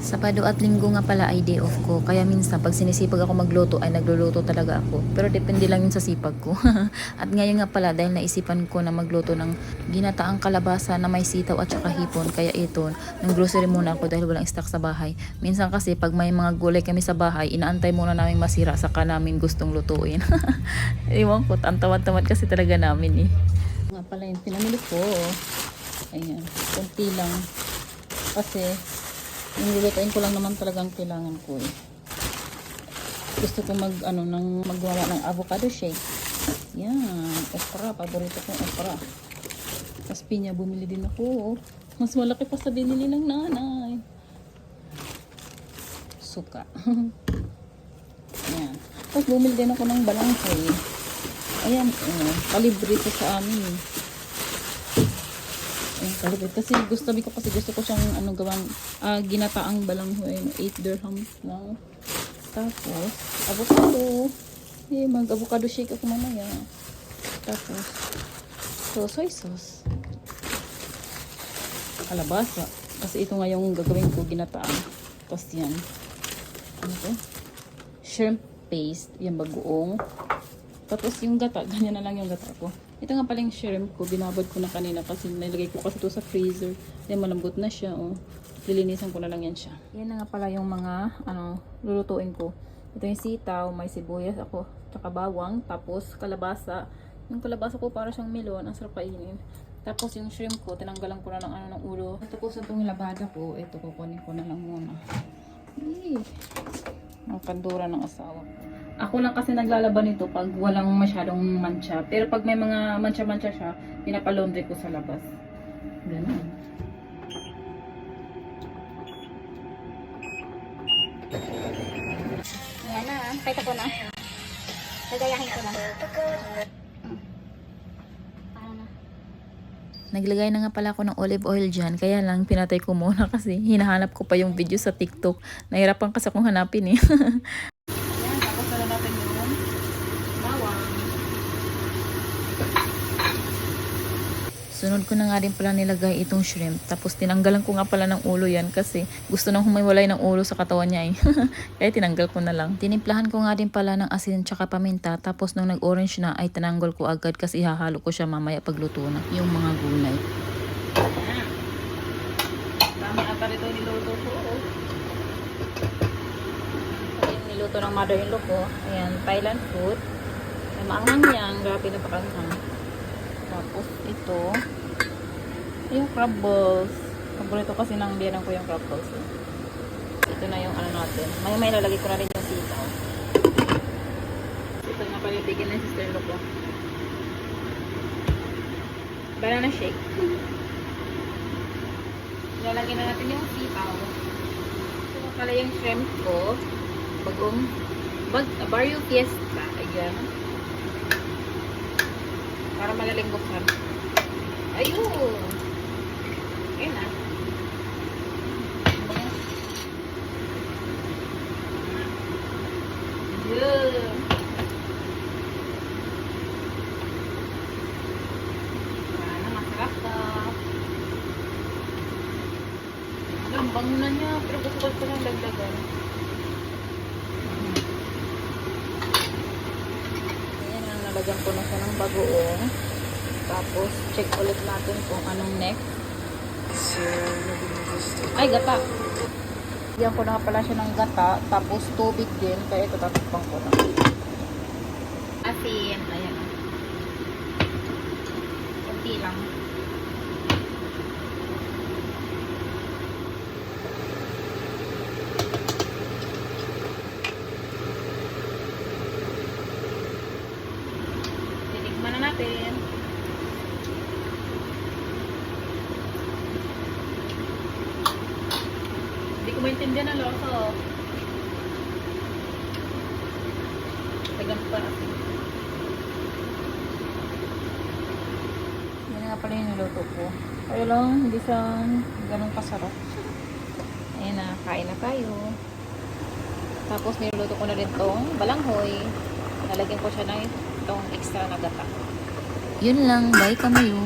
Sabado at Linggo nga pala ay day off ko. Kaya minsan pag sinisipag ako magluto ay nagluluto talaga ako. Pero depende lang yun sa sipag ko. At ngayon nga pala dahil naisipan ko na magluto ng ginataang kalabasa na may sitaw at saka hipon. Kaya ito, nang grocery muna ako dahil walang stock sa bahay. Minsan kasi pag may mga gulay kami sa bahay, inaantay muna namin masira saka namin gustong lutuin. Ewan ko, ang tamad-tamad kasi talaga namin eh. Nga pala yung pinamili ko. Ayan, konti lang. Kasi yung lulutuin ko lang naman talagang kailangan ko eh. Gusto ko magawa ng avocado shake. Yan, okra, paborito kong okra. Tapos pinya, bumili din ako. Mas malaki pa sa binili ng nanay. Suka. Yan. Tapos bumili din ako ng balanghoy. Ayan, kalibre ito sa amin. Kalibre. Kasi gusto ko siyang gawang ginataang balanghoy. 8 dirhams lang. Tapos, avocado. Mag-avocado shake ako mamaya. Tapos, soy sauce. Kalabasa. Kasi ito nga yung gagawin ko, ginataan. Tapos yan. Ano to? Shrimp paste. Yan, bagoong. Tapos yung gata, ganyan na lang yung gata ko. Ito nga pala yung shrimp ko, binabad ko na kanina kasi nilagay ko kasi ito sa freezer. Then malambot na siya, oh. Lilinisan ko na lang yan siya. Yan na nga pala yung mga, lulutuin ko. Ito yung sitaw, may sibuyas ako, tsaka bawang, tapos kalabasa. Yung kalabasa ko para siyang melon, ang sarap kainin. Tapos yung shrimp ko, tinanggalan ko na ng ulo. Tapos itong labada ko, ito kukunin ko na lang muna. Ang kandura ng asawa ko. Ako lang kasi naglalaban nito pag walang masyadong mancha. Pero pag may mga mancha-mancha siya, pinapalaundry ko sa labas. Ganun. Ayan na, kahit ako na. Nagayahin ko na. Naglagay na nga pala ako ng olive oil dyan. Kaya lang pinatay ko muna kasi hinahanap ko pa yung video sa TikTok. Nahirapan kasi akong hanapin eh. Ayan, tapos na natin yung bawang. Sunod ko na nga din pala nilagay itong shrimp. Tapos tinanggalan ko nga pala ng ulo yan kasi gusto nang humiwalay ng ulo sa katawan niya eh. Kaya tinanggal ko na lang. Tinimplahan ko nga din pala ng asin tsaka paminta. Tapos nung nag-orange na ay tinanggal ko agad kasi ihahalo ko siya mamaya pagluto na yung mga gulay. Dami ata rito niluto ko. Niluto ng mother-in-law ko. Ayan, Thailand food. Ay, maanghang yan. Grabe na pakanghang. Tapos ito, yung crab balls. Paborito kasi ng biyanan ko yung crab balls. Ito na yung natin. May lalagay ko na rin yung sitaw. Ito nga pala yung bigyan ng sister-in-law ko. Banana shake. Lalagyan na natin yung sitaw. Ito pala yung shrimp ko. Barrio Fiesta. Ayan. Para malaling buksan. Ayun! Ayun na. Ayun! Sana masarap ka. Ang bango na niya. Pero gusto ko lang dagdagan. Nalagyan ko na siya ng bagoong. Tapos, check ulit natin kung anong neck. Ay, gata. Lagyan ko na pala siya ng gata. Tapos, tubig din. Kaya ito, tatakpang ko na. Asin. Ayan. Kunti lang. Natin. Hindi ko maintindihan ang lasa. Tagang pa natin. Yan nga pala yung niluto ko. Kaya lang, hindi siya ganun kasarap. Ayan na, kain na tayo. Tapos niluto ko na rin tong balanghoy. Nalagyan ko siya ng itong extra na gata. Yun lang, bye kamayo.